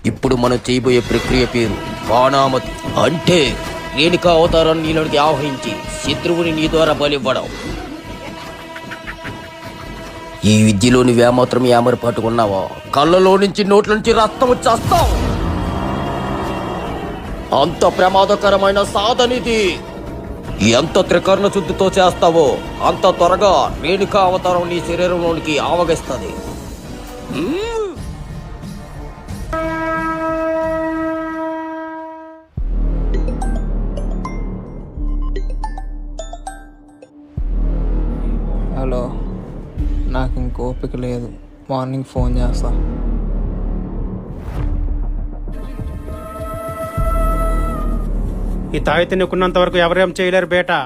ఇప్పుడు మనం చేయబోయే ప్రక్రియ పేరు బాణామతి. అంటే రేణుకా అవతారాన్ని నీలోకి ఆవహించి శత్రువుని నీ ద్వారా బలివ్వడం. ఈ విద్యలో నువ్వేమాత్రం ఏమరపాటుకున్నావా కళ్ళలో నుంచి నోట్ల నుంచి రక్తం వచ్చేస్తావు. అంత ప్రమాదకరమైన సాధనిది. ఎంత త్రికరణ శుద్ధితో చేస్తావో అంత త్వరగా రేణుకా అవతారం నీ శరీరంలోనికి ఆవగిస్తుంది. హలో, నాకు ఇంక ఓపిక లేదు. మార్నింగ్ ఫోన్ చేస్తా. ఈ తాయితీ నీకున్నంత వరకు ఎవరేం చేయలేరు బేటా.